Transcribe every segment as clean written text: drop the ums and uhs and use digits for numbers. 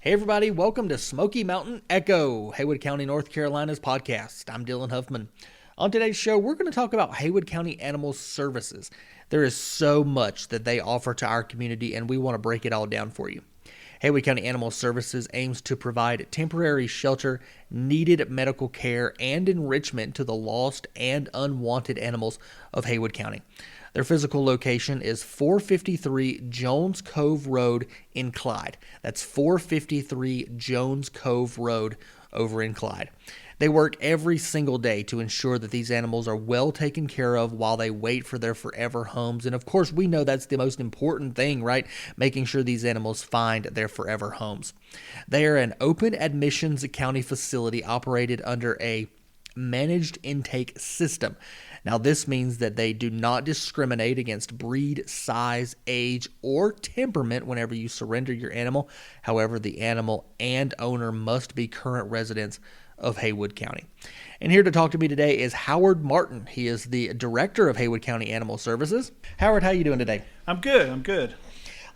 Hey everybody, welcome to Smoky Mountain Echo, Haywood County, North Carolina's podcast. I'm Dylan Huffman. On today's show, we're going to talk about Haywood County Animal Services. There is so much that they offer to our community, and we want to break it all down for you. Haywood County Animal Services aims to provide temporary shelter, needed medical care, and enrichment to the lost and unwanted animals of Haywood County. Their physical location is 453 Jones Cove Road in Clyde. That's 453 Jones Cove Road over in Clyde. They work every single day to ensure that these animals are well taken care of while they wait for their forever homes. And of course, we know that's the most important thing, right? Making sure these animals find their forever homes. They are an open admissions county facility operated under a managed intake system. Now, this means that they do not discriminate against breed, size, age, or temperament whenever you surrender your animal. However, the animal and owner must be current residents of Haywood County. And here to talk to me today is Howard Martin. He is the director of Haywood County Animal Services. Howard, how are you doing today? I'm good.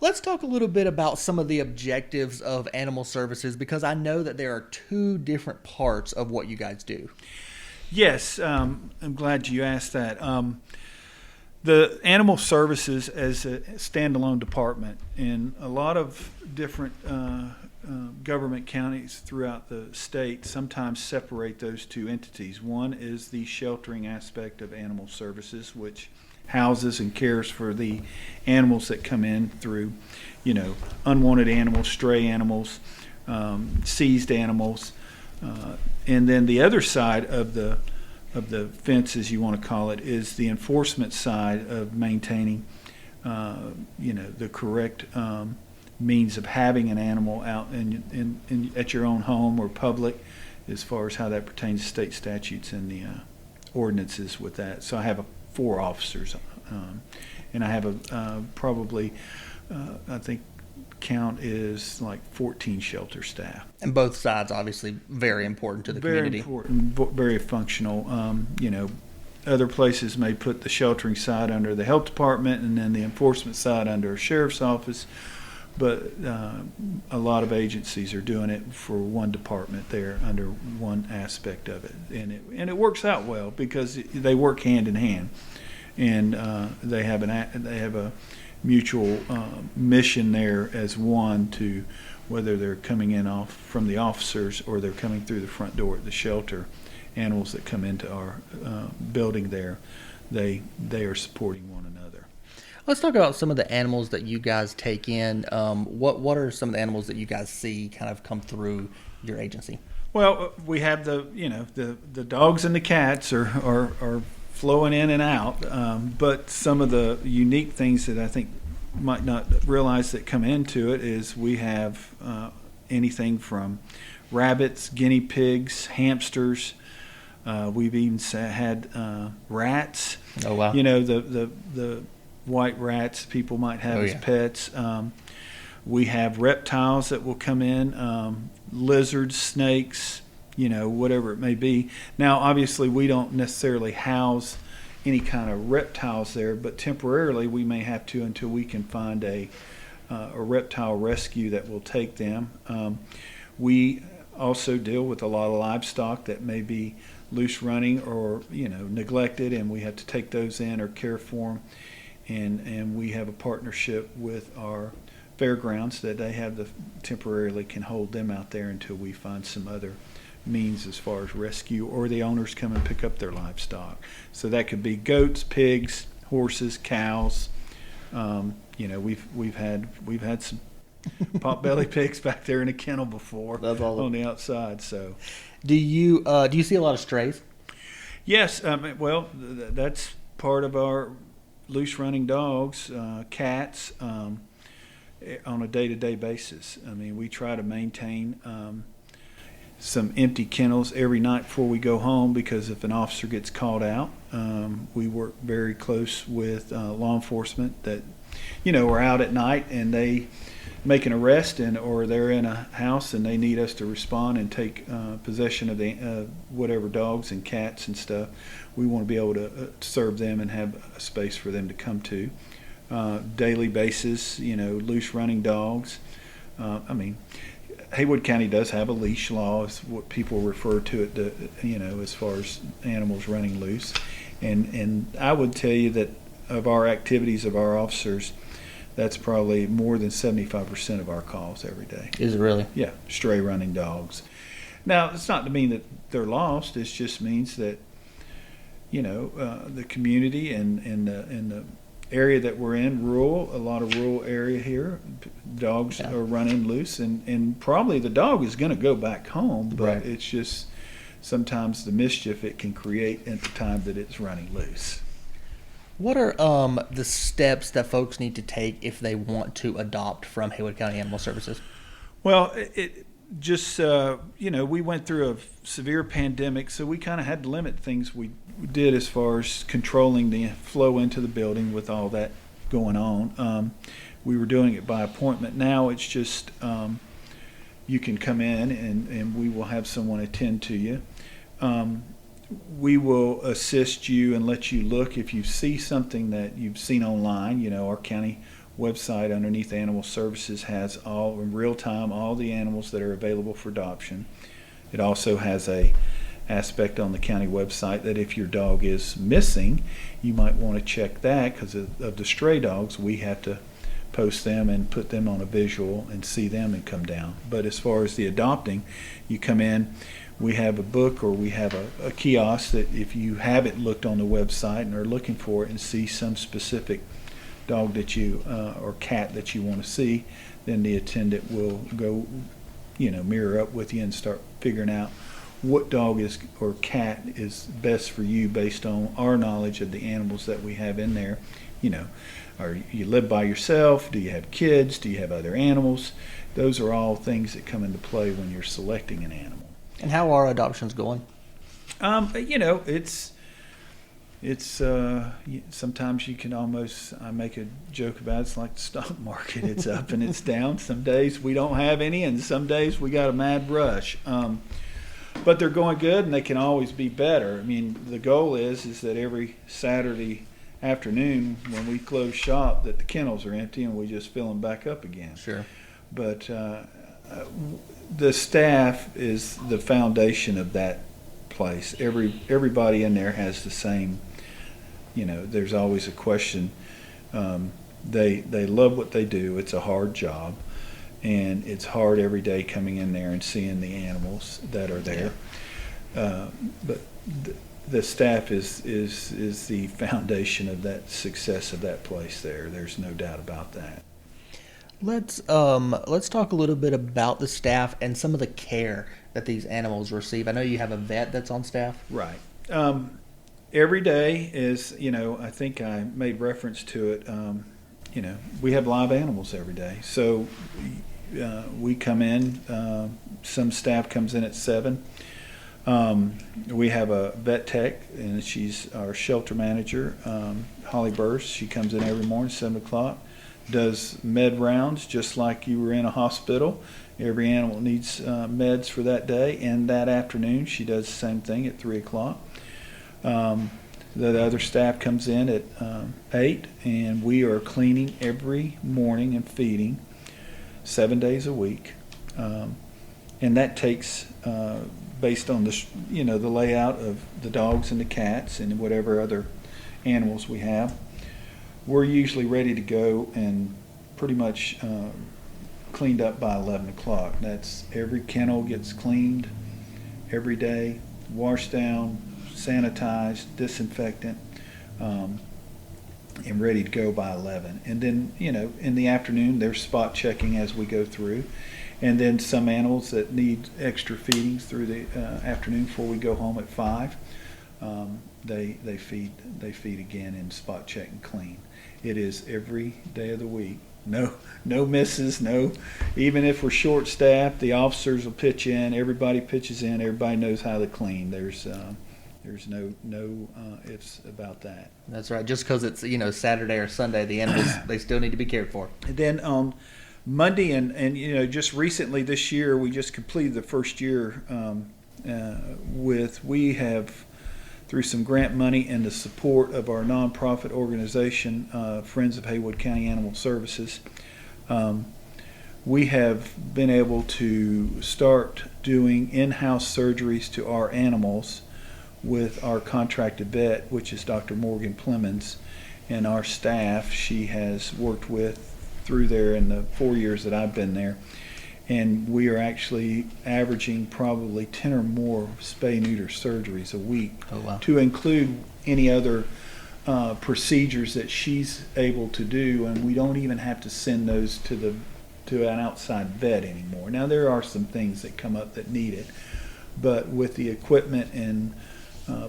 Let's talk a little bit about some of the objectives of animal services, because I know that there are two different parts of what you guys do. Yes, I'm glad you asked that. The Animal Services as a standalone department in a lot of different government counties throughout the state sometimes separate those two entities. One is the sheltering aspect of Animal Services, which houses and cares for the animals that come in through, unwanted animals, stray animals, seized animals. And then the other side of the fence, as you want to call it, is the enforcement side of maintaining, the correct means of having an animal out in at your own home or public, as far as how that pertains to state statutes and the ordinances with that. So I have 4 officers, and I have probably, I think, count is like 14 shelter staff. And both sides obviously very important to the community. Very important, very functional. Other places may put the sheltering side under the health department and then the enforcement side under a sheriff's office, but a lot of agencies are doing it for one department there under one aspect of it, and it works out well because they work hand in hand, and they have a mutual mission there as one, to whether they're coming in off from the officers or they're coming through the front door at the shelter. Animals that come into our building there, they are supporting one another. Let's talk about some of the animals that you guys take in. What are some of the animals that you guys see kind of come through your agency? Well, we have the dogs and the cats are flowing in and out, but some of the unique things that I think might not realize that come into it is we have anything from rabbits, guinea pigs, hamsters. We've even had rats. Oh wow! The white rats people might have as pets. We have reptiles that will come in, lizards, snakes, whatever it may be. Now, obviously, we don't necessarily house any kind of reptiles there, but temporarily we may have to until we can find a reptile rescue that will take them. We also deal with a lot of livestock that may be loose running or neglected, and we have to take those in or care for them. And we have a partnership with our fairgrounds that they have temporarily can hold them out there until we find some other means as far as rescue, or the owners come and pick up their livestock. So that could be goats, pigs, horses, cows. We've had some pot-bellied pigs back there in a kennel before. That's all on the outside. So, do you see a lot of strays? Yes. That's part of our loose running dogs, cats, on a day-to-day basis. I mean, we try to maintain some empty kennels every night before we go home, because if an officer gets called out, we work very close with law enforcement that, are out at night and they make an arrest or they're in a house and they need us to respond and take possession of the whatever dogs and cats and stuff. We want to be able to serve them and have a space for them to come to. Daily basis, loose running dogs. Haywood County does have a leash law, is what people refer to it, as far as animals running loose. And I would tell you that of our activities of our officers, that's probably more than 75% of our calls every day. Is it really? Yeah, stray running dogs. Now, it's not to mean that they're lost. It just means that, the community and the area that we're in, a lot of rural area here, dogs are running loose, and probably the dog is going to go back home, but right. It's just sometimes the mischief it can create at the time that it's running loose. What are the steps that folks need to take if they want to adopt from Haywood County Animal Services? Well, it just, we went through a severe pandemic, so we kind of had to limit things we did as far as controlling the flow into the building with all that going on. We were doing it by appointment. Now it's just you can come in and we will have someone attend to you. We will assist you and let you look if you see something that you've seen online. Our county website underneath Animal Services has all in real time all the animals that are available for adoption. It also has a aspect on the county website that if your dog is missing, you might want to check that, because of the stray dogs, we have to post them and put them on a visual and see them and come down. But as far as the adopting, you come in, we have a book or we have a kiosk that if you haven't looked on the website and are looking for it and see some specific dog that you or cat that you want to see, then the attendant will go mirror up with you and start figuring out what dog is or cat is best for you based on our knowledge of the animals that we have in there. Or you live by yourself? Do you have kids? Do you have other animals? Those are all things that come into play when you're selecting an animal. And how are adoptions going? It's sometimes you can almost, I make a joke about it's like the stock market. It's up and it's down. Some days we don't have any, and some days we got a mad rush. But they're going good, and they can always be better. I mean, the goal is that every Saturday afternoon when we close shop, that the kennels are empty and we just fill them back up again. Sure. But the staff is the foundation of that place. Everybody in there has the same. There's always a question. They love what they do. It's a hard job. And it's hard every day coming in there and seeing the animals that are there. But the staff is the foundation of that success of that place there. There's no doubt about that. Let's talk a little bit about the staff and some of the care that these animals receive. I know you have a vet that's on staff. Right. Every day is, I think I made reference to it. We have live animals every day. So we come in, some staff comes in at 7. We have a vet tech, and she's our shelter manager, Holly Burst. She comes in every morning, 7 o'clock, does med rounds just like you were in a hospital. Every animal needs meds for that day, and that afternoon she does the same thing at 3 o'clock. The other staff comes in at 8, and we are cleaning every morning and feeding 7 days a week. And that takes, based on the layout of the dogs and the cats and whatever other animals we have, we're usually ready to go and pretty much cleaned up by 11 o'clock. That's every kennel gets cleaned every day, washed down, sanitized, disinfectant, and ready to go by 11. And then, in the afternoon, there's spot checking as we go through. And then some animals that need extra feedings through the afternoon before we go home at 5, they feed again and spot check and clean. It is every day of the week. No misses. No, even if we're short staffed, the officers will pitch in. Everybody pitches in. Everybody knows how to clean. There's no ifs about that. That's right. Just because it's Saturday or Sunday, the animals they still need to be cared for. And then on Monday and just recently this year, we just completed the first year we have, through some grant money and the support of our nonprofit organization, Friends of Haywood County Animal Services, we have been able to start doing in-house surgeries to our animals with our contracted vet, which is Dr. Morgan Plemons, and our staff she has worked with through there in the 4 years that I've been there. And we are actually averaging probably 10 or more spay-neuter surgeries a week. Oh, wow. To include any other procedures that she's able to do, and we don't even have to send those to an outside vet anymore. Now there are some things that come up that need it, but with the equipment and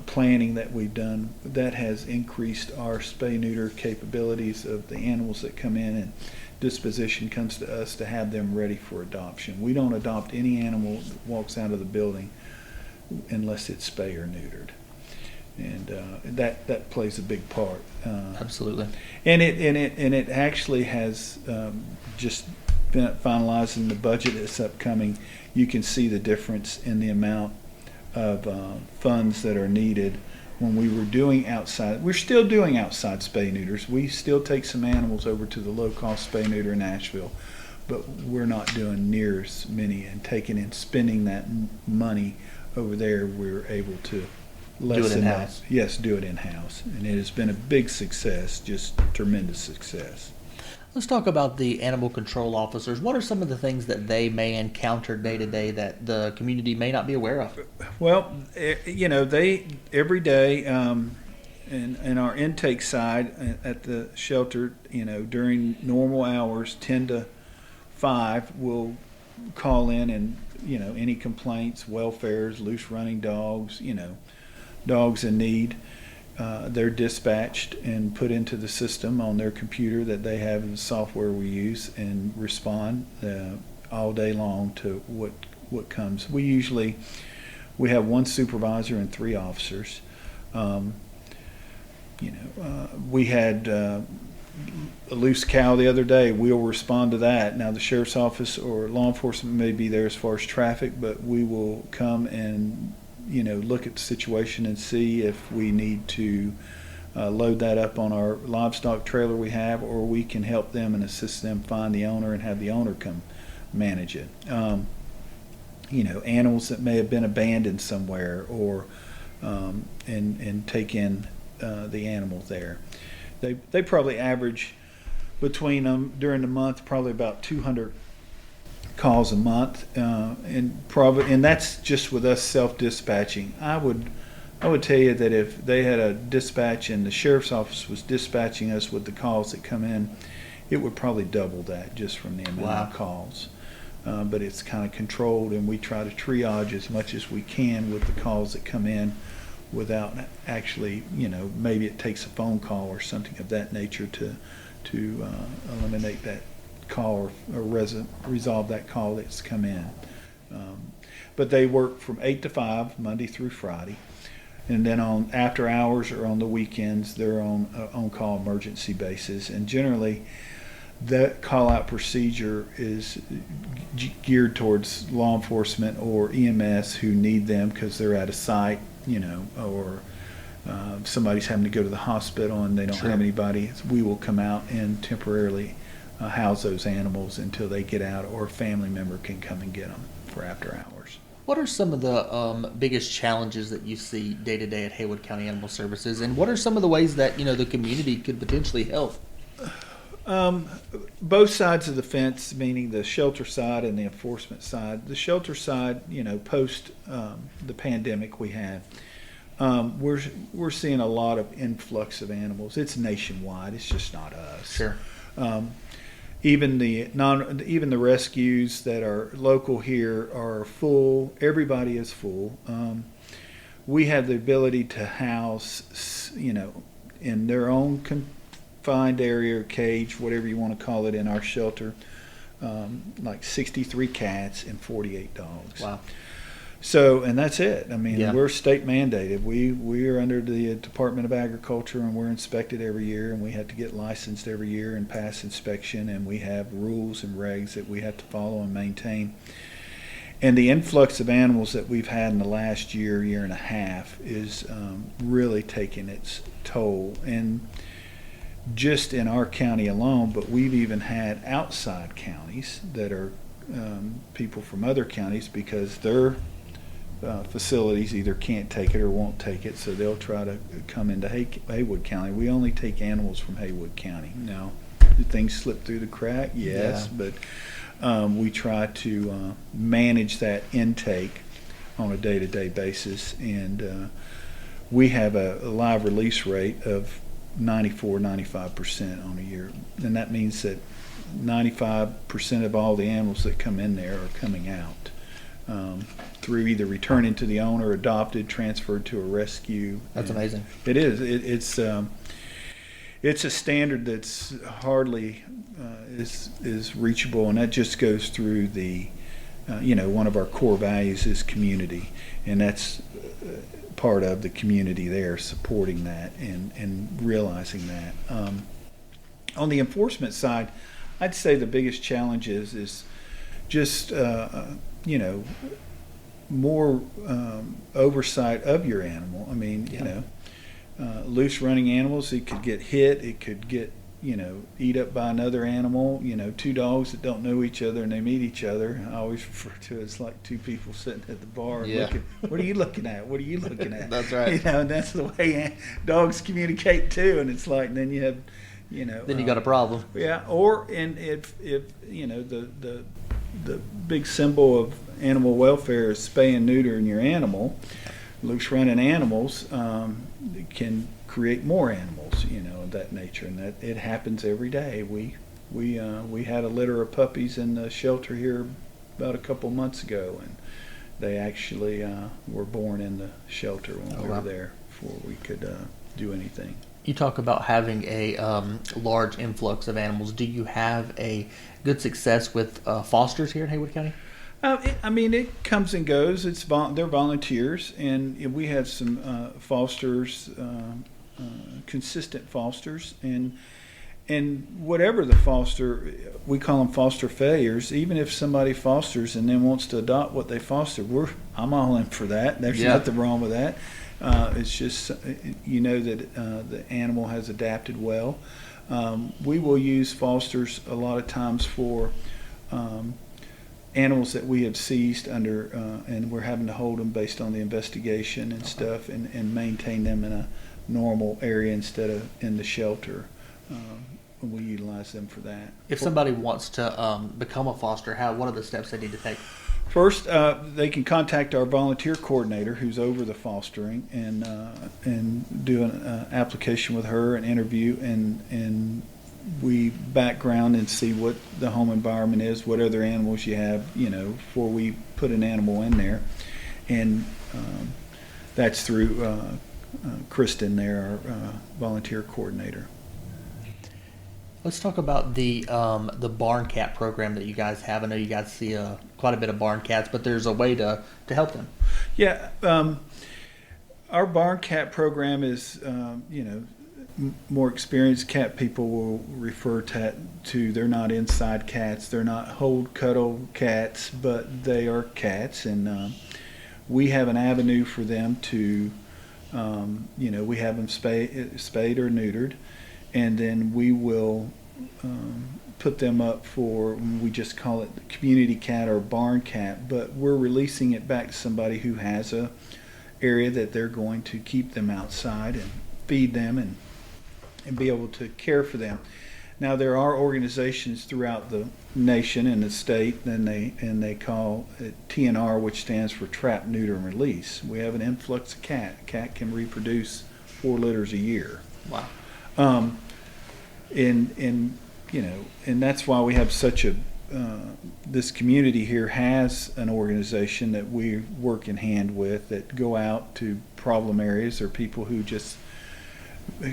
planning that we've done, that has increased our spay-neuter capabilities of the animals that come in, and disposition comes to us to have them ready for adoption. We don't adopt any animal that walks out of the building unless it's spay or neutered, and that plays a big part. Absolutely. And it actually has just been finalizing the budget that's upcoming. You can see the difference in the amount of funds that are needed. When we were doing outside, we're still doing outside spay neuters. We still take some animals over to the low-cost spay neuter in Nashville, but we're not doing near as many, and taking and spending that money over there. We're able to lessen that. Yes, do it in-house, and it has been a big success, just tremendous success. Let's talk about the animal control officers. What are some of the things that they may encounter day to day that the community may not be aware of? Well, they every day, in our intake side at the shelter, during normal hours, 10 to 5, we'll call in and, any complaints, welfares, loose running dogs, dogs in need. They're dispatched and put into the system on their computer that they have in the software we use, and respond all day long to what comes. We have one supervisor and 3 officers. We had a loose cow the other day. We'll respond to that. Now the sheriff's office or law enforcement may be there as far as traffic, but we will come and look at the situation and see if we need to load that up on our livestock trailer we have, or we can help them and assist them find the owner and have the owner come manage it. Animals that may have been abandoned somewhere, or and take in the animal there. They probably average between them during the month probably about 200 calls a month, and that's just with us self-dispatching. I would tell you that if they had a dispatch and the sheriff's office was dispatching us with the calls that come in, it would probably double that just from the amount of calls. But it's kind of controlled, and we try to triage as much as we can with the calls that come in, without actually, maybe it takes a phone call or something of that nature to eliminate that call or resolve that call that's come in. But they work from 8 to 5 Monday through Friday, and then on after hours or on the weekends they're on call emergency basis. And generally that call out procedure is geared towards law enforcement or EMS who need them because they're at a site, or somebody's having to go to the hospital and they don't have anybody. We will come out and temporarily house those animals until they get out, or a family member can come and get them for after hours. What are some of the biggest challenges that you see day to day at Haywood County Animal Services, and what are some of the ways that the community could potentially help? Both sides of the fence, meaning the shelter side and the enforcement side. The shelter side, post the pandemic we had, we're seeing a lot of influx of animals. It's nationwide. It's just not us. Sure. Even the rescues that are local here are full. Everybody is full. We have the ability to house, in their own confined area or cage, whatever you want to call it, in our shelter, like 63 cats and 48 dogs. Wow. So, and that's it. I mean, we're state mandated. We are under the Department of Agriculture, and we're inspected every year, and we have to get licensed every year and pass inspection, and we have rules and regs that we have to follow and maintain. And the influx of animals that we've had in the last year and a half is really taking its toll. And just in our county alone, but we've even had outside counties that are people from other counties because their facilities either can't take it or won't take it, so they'll try to come into Haywood County. We only take animals from Haywood County. Now, do things slip through the crack? Yes, but we try to manage that intake on a day-to-day basis, and we have a live release rate of 94-95% on a year, and that means that 95% of all the animals that come in there are coming out through either returning to the owner, adopted, transferred to a rescue. That's amazing. It is. It's a standard that's hardly is reachable, and that just goes through the one of our core values is community, and that's part of the community there supporting that and realizing that. On the enforcement side, I'd say the biggest challenge is just more oversight of your animal. I mean, loose running animals, it could get hit, it could get eat up by another animal. Two dogs that don't know each other and they meet each other. I always refer to it as like two people sitting at the bar and looking, what are you looking at? What are you looking at? That's right. And that's the way dogs communicate too. And it's like, then you have, then you got a problem. Yeah. And if the big symbol of animal welfare is spay and neutering your animal, loose running animals can create more animals, of that nature, and that it happens every day. We had a litter of puppies in the shelter here about a couple months ago, and they actually were born in the shelter when we were there before we could do anything. You talk about having a large influx of animals. Do you have a good success with fosters here in Haywood County? It comes and goes. They're volunteers, and we have some fosters, consistent fosters, and whatever the foster, we call them foster failures. Even if somebody fosters and then wants to adopt what they fostered, I'm all in for that. There's nothing wrong with that. It's just that the animal has adapted well. We will use fosters a lot of times for animals that we have seized under, and we're having to hold them based on the investigation and stuff, and maintain them in a normal area instead of in the shelter. We utilize them for that. If somebody wants to become a foster, what are the steps they need to take? First, they can contact our volunteer coordinator, who's over the fostering, and do an application with her, an interview, and we background and see what the home environment is, what other animals you have, before we put an animal in there, and that's through Kristen there, our volunteer coordinator. Let's talk about the barn cat program that you guys have. I know you guys see quite a bit of barn cats, but there's a way to help them. Yeah, our barn cat program is, more experienced cat people will refer to they're not inside cats, they're not hold cuddle cats, but they are cats, and we have an avenue for them to, we have them spayed or neutered, and then we will put them up for, we just call it the community cat or barn cat, but we're releasing it back to somebody who has a area that they're going to keep them outside and feed them and be able to care for them. Now, there are organizations throughout the nation and the state, and they call it TNR, which stands for Trap, Neuter, and Release. We have an influx of cat. A cat can reproduce 4 litters a year. Wow. And that's why we have such a this community here has an organization that we work in hand with that go out to problem areas or people who just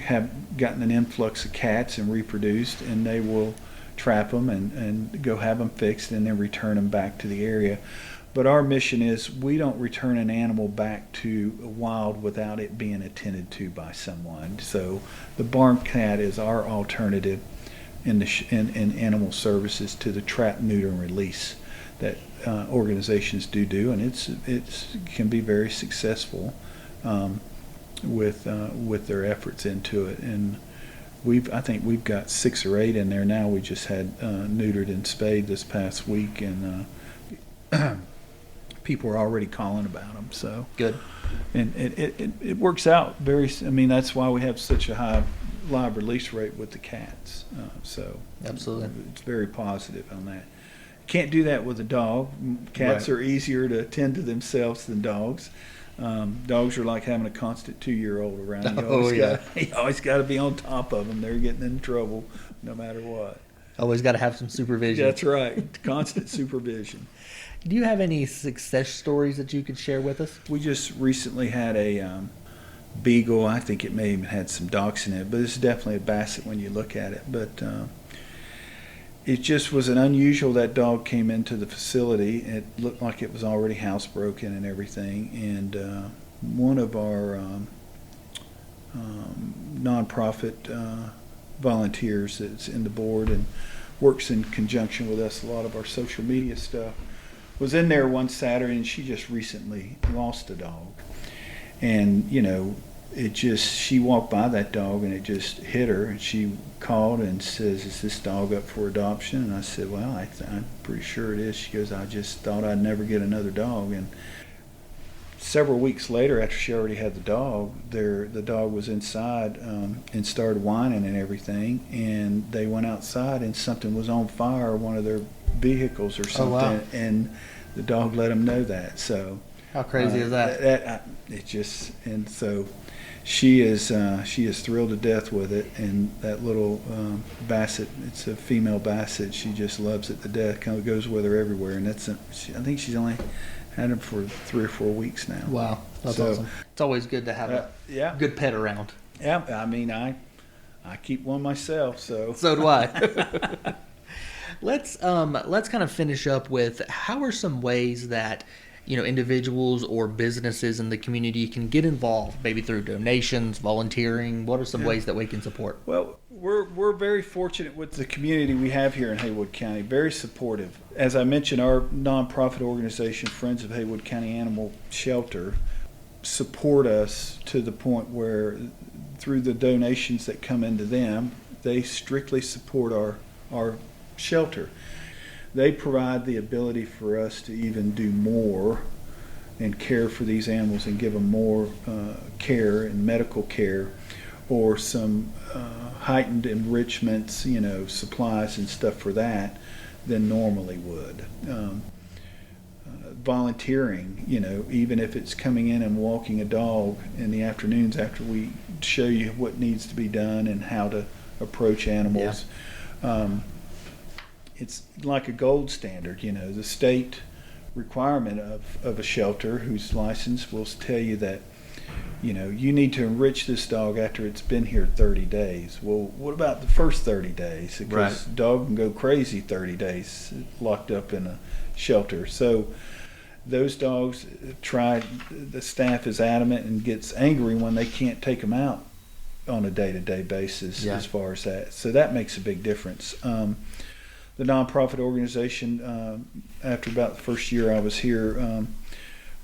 have gotten an influx of cats and reproduced, and they will trap them and go have them fixed and then return them back to the area. But our mission is we don't return an animal back to wild without it being attended to by someone. So the barn cat is our alternative in animal services to the trap, neuter, and release that organizations do, and it can be very successful with their efforts into it. And I think we've got 6 or 8 in there now. We just had neutered and spayed this past week, and people are already calling about them. So Good. and it works out very. I mean, that's why we have such a high live release rate with the cats. So Absolutely. it's very positive on that. Can't do that with a dog. Cats Right. are easier to tend to themselves than dogs. Dogs are like having a constant 2-year-old around. You always got to be on top of them. They're getting in trouble no matter what. Always got to have some supervision. That's right. Constant supervision. Do you have any success stories that you could share with us? We just recently had a beagle. I think it may even had some dachshund in it, but it's definitely a basset when you look at it. But it just was an unusual. That dog came into the facility. It looked like it was already housebroken and everything. And one of our nonprofit volunteers that's in the board and works in conjunction with us, a lot of our social media stuff, was in there one Saturday, and she just recently lost a dog. And, you know, she walked by that dog and it just hit her, and she called and says, "Is this dog up for adoption?" And I said, "Well, I'm pretty sure it is." She goes, "I just thought I'd never get another dog." And several weeks later, after she already had the dog was inside and started whining and everything, and they went outside and something was on fire, one of their vehicles or something. Oh, wow. And the dog let them know that. So How crazy is that? So she is thrilled to death with it, and that little basset, it's a female basset, she just loves it to death, kind of goes with her everywhere. And I think she's only had him for 3 or 4 weeks now. Wow, that's awesome. It's always good to have a good pet around. Yeah, I mean, I keep one myself, so. So do I. Let's kind of finish up with, how are some ways that individuals or businesses in the community can get involved, maybe through donations, volunteering? What are some ways that we can support? Well, we're very fortunate with the community we have here in Haywood County, very supportive. As I mentioned, our nonprofit organization, Friends of Haywood County Animal Shelter, support us to the point where through the donations that come into them, they strictly support our shelter. They provide the ability for us to even do more and care for these animals and give them more care and medical care, or some heightened enrichments, supplies and stuff for that, than normally would. Volunteering, even if it's coming in and walking a dog in the afternoons after we show you what needs to be done and how to approach animals. It's like a gold standard. The state requirement of a shelter who's licensed will tell you that you need to enrich this dog after it's been here 30 days. Well, what about the first 30 days? Because a dog can go crazy 30 days locked up in a shelter. So those dogs the staff is adamant and gets angry when they can't take them out on a day-to-day basis as far as that. So that makes a big difference. The nonprofit organization, after about the first year I was here,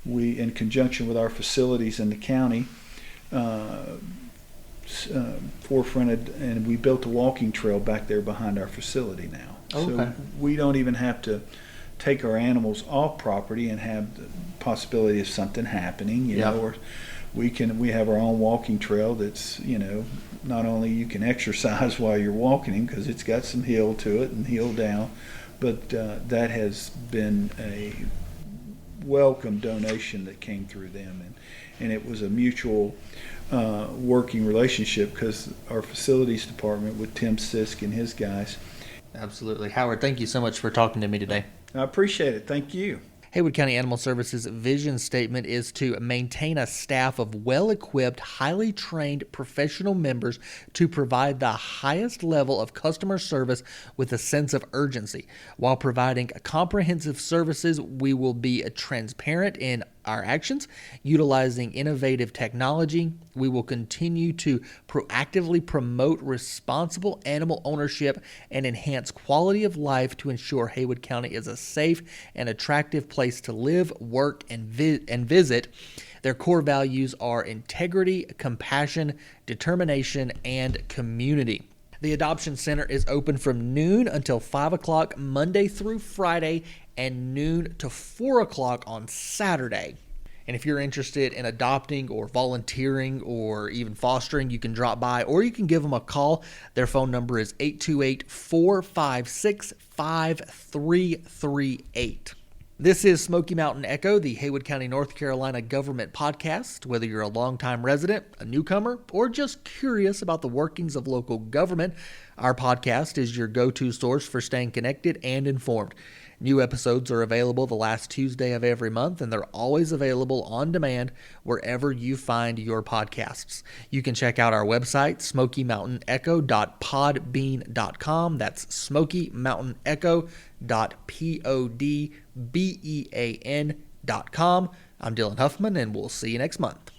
we, in conjunction with our facilities in the county, forefronted, and we built a walking trail back there behind our facility now. Okay. So we don't even have to take our animals off property and have the possibility of something happening, or we have our own walking trail that's, not only you can exercise while you're walking because it's got some hill to it and hill down, but that has been a welcome donation that came through them, and it was a mutual working relationship, because our facilities department with Tim Sisk and his guys. Absolutely. Howard, thank you so much for talking to me today. I appreciate it. Thank you. Haywood County Animal Services' vision statement is to maintain a staff of well-equipped, highly trained professional members to provide the highest level of customer service with a sense of urgency. While providing comprehensive services, we will be transparent in our actions, utilizing innovative technology. We will continue to proactively promote responsible animal ownership and enhance quality of life to ensure Haywood County is a safe and attractive place to live, work, and visit. Their core values are integrity, compassion, determination, and community. The Adoption Center is open from noon until 5 o'clock Monday through Friday and noon to 4 o'clock on Saturday. And if you're interested in adopting or volunteering or even fostering, you can drop by or you can give them a call. Their phone number is 828-456-5338. This is Smoky Mountain Echo, the Haywood County, North Carolina government podcast. Whether you're a longtime resident, a newcomer, or just curious about the workings of local government, our podcast is your go-to source for staying connected and informed. New episodes are available the last Tuesday of every month, and they're always available on demand wherever you find your podcasts. You can check out our website, smokymountainecho.podbean.com. That's smokymountainecho.podbean.com. I'm Dylan Huffman, and we'll see you next month.